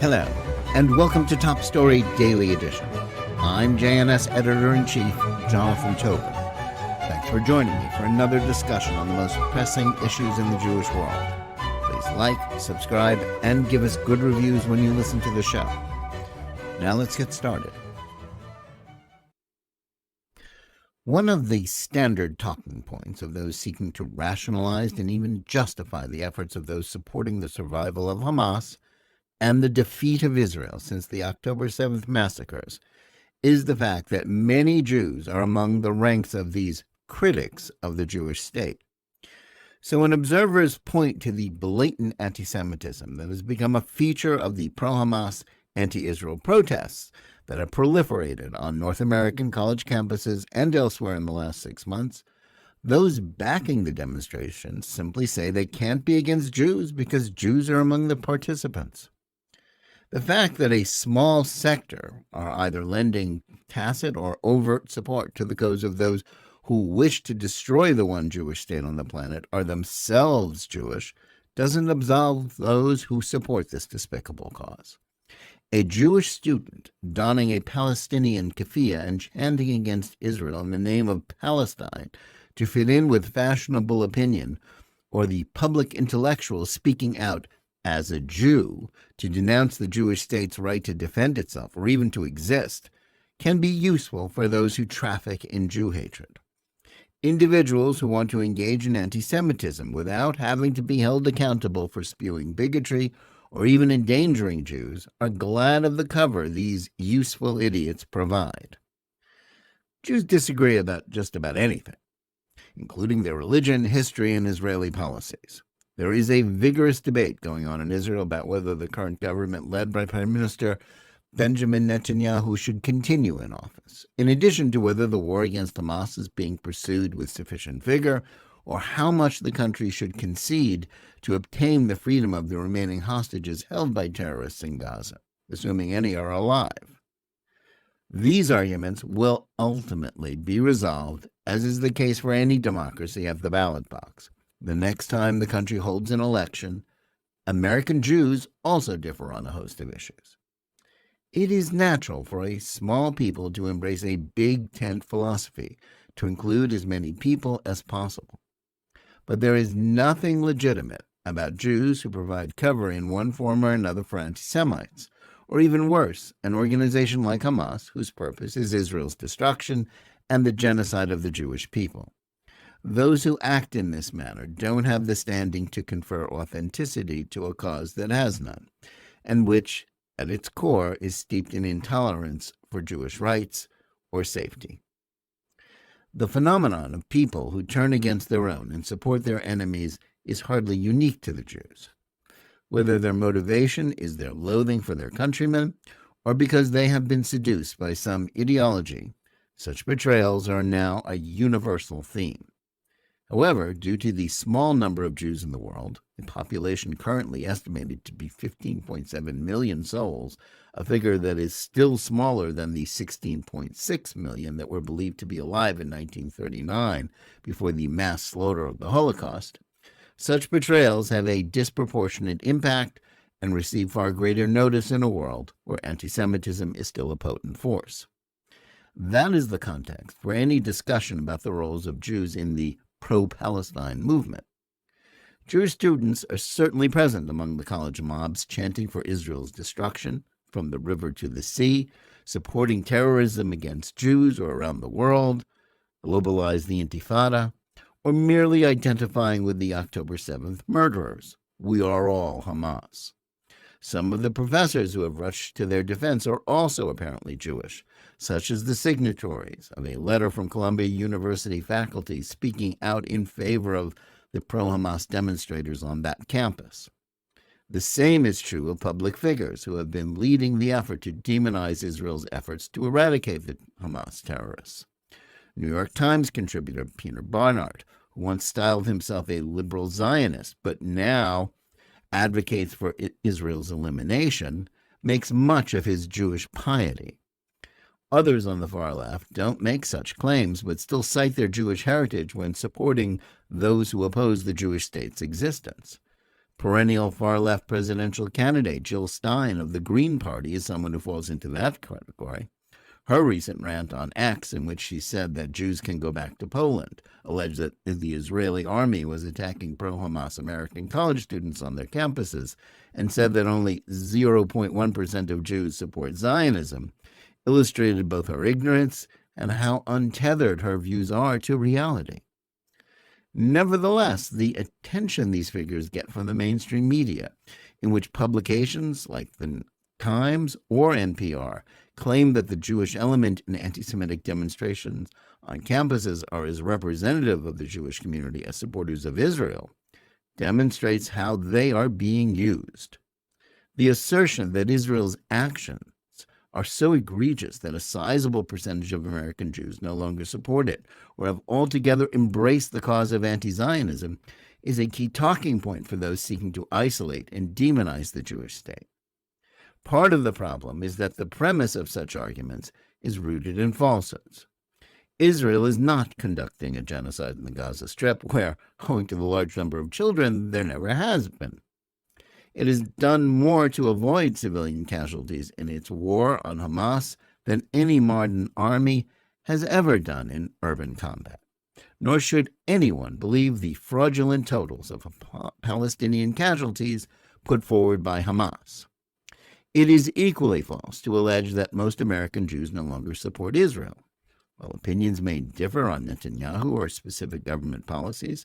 Hello, and welcome to Top Story Daily Edition. I'm JNS Editor-in-Chief, Jonathan Tobin. Thanks for joining me for another discussion on the most pressing issues in the Jewish world. Please like, subscribe, and give us good reviews when you listen to the show. Now let's get started. One of the standard talking points of those seeking to rationalize and even justify the efforts of those supporting the survival of Hamas and the defeat of Israel since the October 7th massacres is the fact that many Jews are among the ranks of these critics of the Jewish state. So when observers point to the blatant anti-Semitism that has become a feature of the pro-Hamas, anti-Israel protests that have proliferated on North American college campuses and elsewhere in the last 6 months, those backing the demonstrations simply say they can't be against Jews because Jews are among the participants. The fact that a small sector are either lending tacit or overt support to the cause of those who wish to destroy the one Jewish state on the planet are themselves Jewish doesn't absolve those who support this despicable cause. A Jewish student donning a Palestinian keffiyeh and chanting against Israel in the name of Palestine to fit in with fashionable opinion, or the public intellectual speaking out as a Jew to denounce the Jewish state's right to defend itself or even to exist, can be useful for those who traffic in Jew hatred. Individuals who want to engage in anti-Semitism without having to be held accountable for spewing bigotry or even endangering Jews are glad of the cover these useful idiots provide. Jews disagree about just about anything, including their religion, history, and Israeli policies. There is a vigorous debate going on in Israel about whether the current government led by Prime Minister Benjamin Netanyahu should continue in office, in addition to whether the war against Hamas is being pursued with sufficient vigor or how much the country should concede to obtain the freedom of the remaining hostages held by terrorists in Gaza, assuming any are alive. These arguments will ultimately be resolved, as is the case for any democracy, at the ballot box. The next time the country holds an election, American Jews also differ on a host of issues. It is natural for a small people to embrace a big tent philosophy, to include as many people as possible. But there is nothing legitimate about Jews who provide cover in one form or another for anti-Semites, or even worse, an organization like Hamas, whose purpose is Israel's destruction and the genocide of the Jewish people. Those who act in this manner don't have the standing to confer authenticity to a cause that has none, and which, at its core, is steeped in intolerance for Jewish rights or safety. The phenomenon of people who turn against their own and support their enemies is hardly unique to the Jews. Whether their motivation is their loathing for their countrymen or because they have been seduced by some ideology, such betrayals are now a universal theme. However, due to the small number of Jews in the world, a population currently estimated to be 15.7 million souls, a figure that is still smaller than the 16.6 million that were believed to be alive in 1939 before the mass slaughter of the Holocaust, such betrayals have a disproportionate impact and receive far greater notice in a world where anti-Semitism is still a potent force. That is the context for any discussion about the roles of Jews in the pro-Palestine movement. Jewish students are certainly present among the college mobs chanting for Israel's destruction, from the river to the sea, supporting terrorism against Jews or around the world, globalize the Intifada, or merely identifying with the October 7th murderers. We are all Hamas. Some of the professors who have rushed to their defense are also apparently Jewish, such as the signatories of a letter from Columbia University faculty speaking out in favor of the pro-Hamas demonstrators on that campus. The same is true of public figures who have been leading the effort to demonize Israel's efforts to eradicate the Hamas terrorists. New York Times contributor Peter Barnard, who once styled himself a liberal Zionist, but now advocates for Israel's elimination, makes much of his Jewish piety. Others on the far left don't make such claims, but still cite their Jewish heritage when supporting those who oppose the Jewish state's existence. Perennial far-left presidential candidate Jill Stein of the Green Party is someone who falls into that category. Her recent rant on X, in which she said that Jews can go back to Poland, alleged that the Israeli army was attacking pro-Hamas American college students on their campuses, and said that only 0.1% of Jews support Zionism, illustrated both her ignorance and how untethered her views are to reality. Nevertheless, the attention these figures get from the mainstream media, in which publications like the Times or NPR claim that the Jewish element in anti-Semitic demonstrations on campuses are as representative of the Jewish community as supporters of Israel, demonstrates how they are being used. The assertion that Israel's actions are so egregious that a sizable percentage of American Jews no longer support it or have altogether embraced the cause of anti-Zionism is a key talking point for those seeking to isolate and demonize the Jewish state. Part of the problem is that the premise of such arguments is rooted in falsehoods. Israel is not conducting a genocide in the Gaza Strip, where, owing to the large number of children, there never has been. It has done more to avoid civilian casualties in its war on Hamas than any modern army has ever done in urban combat. Nor should anyone believe the fraudulent totals of Palestinian casualties put forward by Hamas. It is equally false to allege that most American Jews no longer support Israel. While opinions may differ on Netanyahu or specific government policies,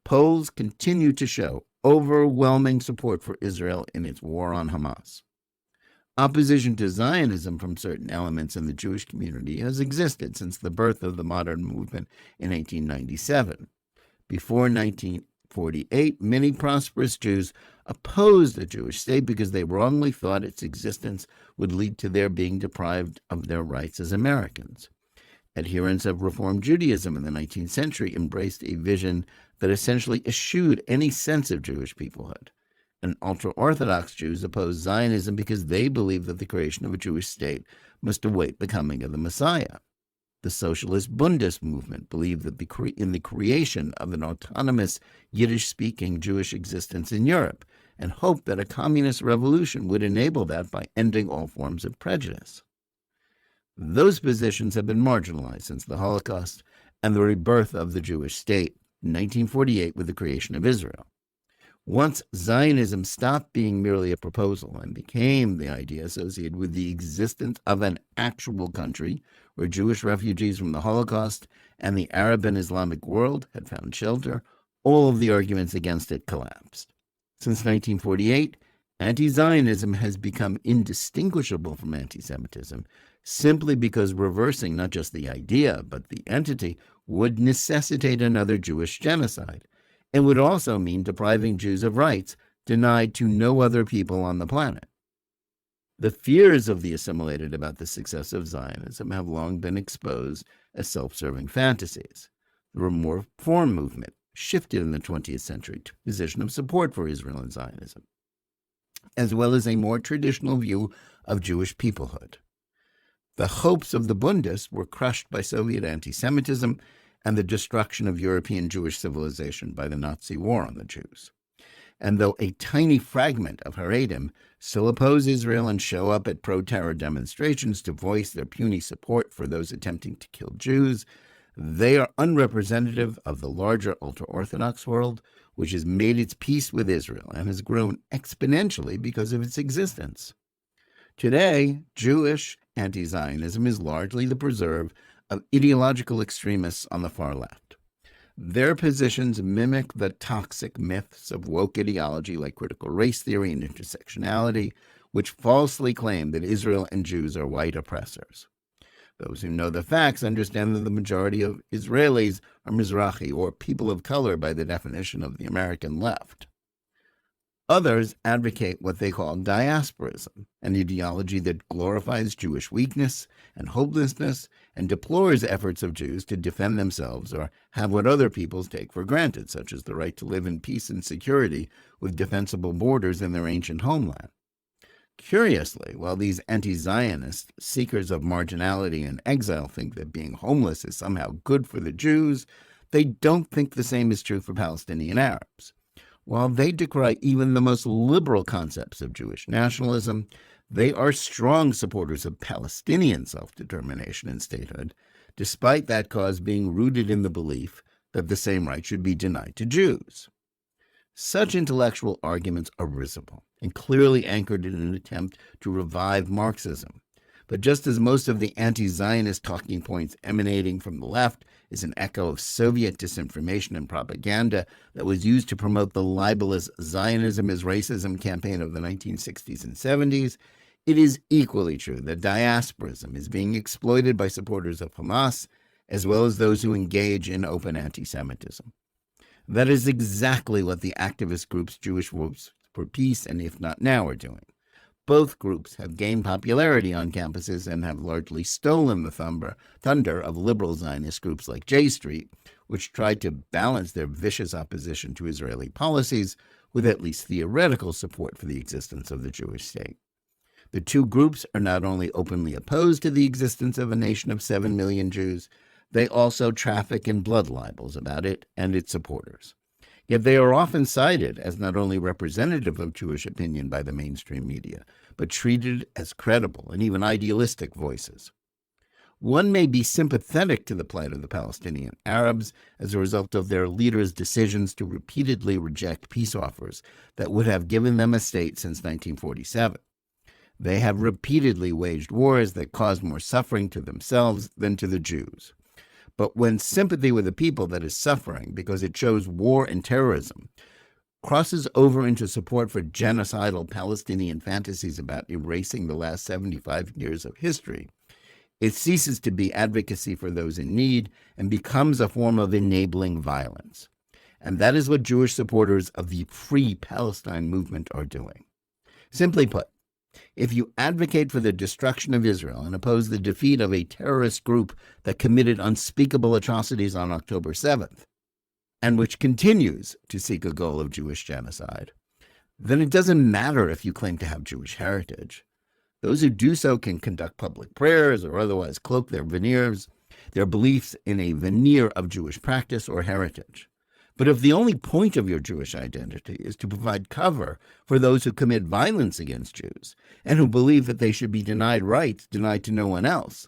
polls continue to show overwhelming support for Israel in its war on Hamas. Opposition to Zionism from certain elements in the Jewish community has existed since the birth of the modern movement in 1897. Before 1948, many prosperous Jews opposed the Jewish state because they wrongly thought its existence would lead to their being deprived of their rights as Americans. Adherents of Reform Judaism in the 19th century embraced a vision that essentially eschewed any sense of Jewish peoplehood. And ultra-Orthodox Jews opposed Zionism because they believed that the creation of a Jewish state must await the coming of the Messiah. The socialist Bundist movement believed that in the creation of an autonomous Yiddish-speaking Jewish existence in Europe, and hoped that a communist revolution would enable that by ending all forms of prejudice. Those positions have been marginalized since the Holocaust and the rebirth of the Jewish state in 1948 with the creation of Israel. Once Zionism stopped being merely a proposal and became the idea associated with the existence of an actual country where Jewish refugees from the Holocaust and the Arab and Islamic world had found shelter, all of the arguments against it collapsed. Since 1948, anti-Zionism has become indistinguishable from anti-Semitism simply because reversing not just the idea but the entity would necessitate another Jewish genocide. It would also mean depriving Jews of rights denied to no other people on the planet. The fears of the assimilated about the success of Zionism have long been exposed as self-serving fantasies. The Reform movement shifted in the 20th century to a position of support for Israel and Zionism, as well as a more traditional view of Jewish peoplehood. The hopes of the Bundists were crushed by Soviet anti-Semitism and the destruction of European Jewish civilization by the Nazi war on the Jews. And though a tiny fragment of Haredim still oppose Israel and show up at pro-terror demonstrations to voice their puny support for those attempting to kill Jews, they are unrepresentative of the larger ultra-Orthodox world, which has made its peace with Israel and has grown exponentially because of its existence. Today, Jewish anti-Zionism is largely the preserve of ideological extremists on the far left. Their positions mimic the toxic myths of woke ideology like critical race theory and intersectionality, which falsely claim that Israel and Jews are white oppressors. Those who know the facts understand that the majority of Israelis are Mizrahi, or people of color by the definition of the American left. Others advocate what they call diasporism, an ideology that glorifies Jewish weakness and hopelessness and deplores efforts of Jews to defend themselves or have what other peoples take for granted, such as the right to live in peace and security with defensible borders in their ancient homeland. Curiously, while these anti-Zionist seekers of marginality and exile think that being homeless is somehow good for the Jews, they don't think the same is true for Palestinian Arabs. While they decry even the most liberal concepts of Jewish nationalism, they are strong supporters of Palestinian self-determination and statehood, despite that cause being rooted in the belief that the same right should be denied to Jews. Such intellectual arguments are risible and clearly anchored in an attempt to revive Marxism. But just as most of the anti-Zionist talking points emanating from the left is an echo of Soviet disinformation and propaganda that was used to promote the libelous Zionism is racism campaign of the 1960s and 70s, it is equally true that diasporism is being exploited by supporters of Hamas, as well as those who engage in open anti-Semitism. That is exactly what the activist groups Jewish Wolves for Peace and If Not Now are doing. Both groups have gained popularity on campuses and have largely stolen the thunder of liberal Zionist groups like J Street, which tried to balance their vicious opposition to Israeli policies with at least theoretical support for the existence of the Jewish state. The two groups are not only openly opposed to the existence of a nation of 7 million Jews, they also traffic in blood libels about it and its supporters. Yet they are often cited as not only representative of Jewish opinion by the mainstream media, but treated as credible and even idealistic voices. One may be sympathetic to the plight of the Palestinian Arabs as a result of their leaders' decisions to repeatedly reject peace offers that would have given them a state since 1947. They have repeatedly waged wars that caused more suffering to themselves than to the Jews. But when sympathy with a people that is suffering because it shows war and terrorism crosses over into support for genocidal Palestinian fantasies about erasing the last 75 years of history, it ceases to be advocacy for those in need and becomes a form of enabling violence. And that is what Jewish supporters of the Free Palestine movement are doing. Simply put, if you advocate for the destruction of Israel and oppose the defeat of a terrorist group that committed unspeakable atrocities on October 7th, and which continues to seek a goal of Jewish genocide, then it doesn't matter if you claim to have Jewish heritage. Those who do so can conduct public prayers or otherwise cloak their beliefs in a veneer of Jewish practice or heritage. But if the only point of your Jewish identity is to provide cover for those who commit violence against Jews and who believe that they should be denied rights denied to no one else,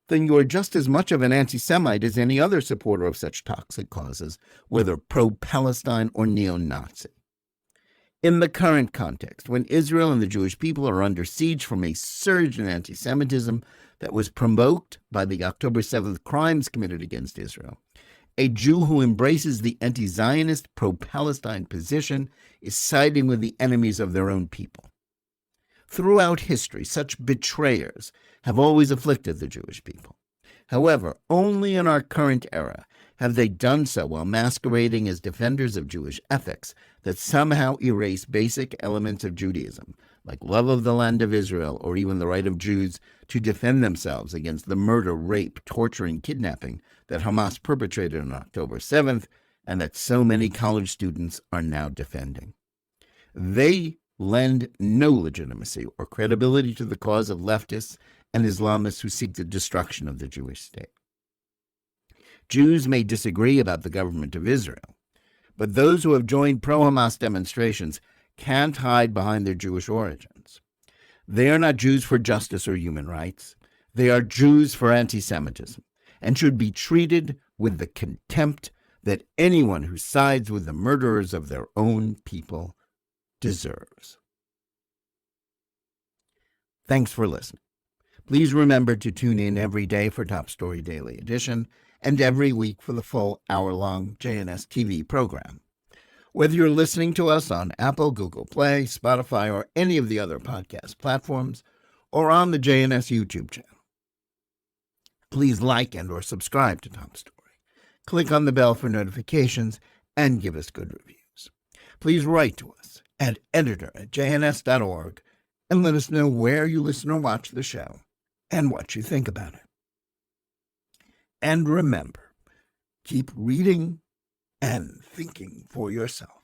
then you are just as much of an anti-Semite as any other supporter of such toxic causes, whether pro-Palestine or neo-Nazi. In the current context, when Israel and the Jewish people are under siege from a surge in anti-Semitism that was provoked by the October 7th crimes committed against Israel, a Jew who embraces the anti-Zionist, pro-Palestine position is siding with the enemies of their own people. Throughout history, such betrayers have always afflicted the Jewish people. However, only in our current era have they done so while masquerading as defenders of Jewish ethics that somehow erase basic elements of Judaism, like love of the land of Israel or even the right of Jews to defend themselves against the murder, rape, torture, and kidnapping that Hamas perpetrated on October 7th and that so many college students are now defending. They lend no legitimacy or credibility to the cause of leftists and Islamists who seek the destruction of the Jewish state. Jews may disagree about the government of Israel, but those who have joined pro-Hamas demonstrations can't hide behind their Jewish origins. They are not Jews for justice or human rights. They are Jews for anti-Semitism and should be treated with the contempt that anyone who sides with the murderers of their own people deserves. Thanks for listening. Please remember to tune in every day for Top Story Daily Edition and every week for the full hour-long JNS TV program. Whether you're listening to us on Apple, Google Play, Spotify, or any of the other podcast platforms, or on the JNS YouTube channel, please like and or subscribe to Top Story. Click on the bell for notifications and give us good reviews. Please write to us at editor@jns.org and let us know where you listen or watch the show and what you think about it. And remember, keep reading and thinking for yourself.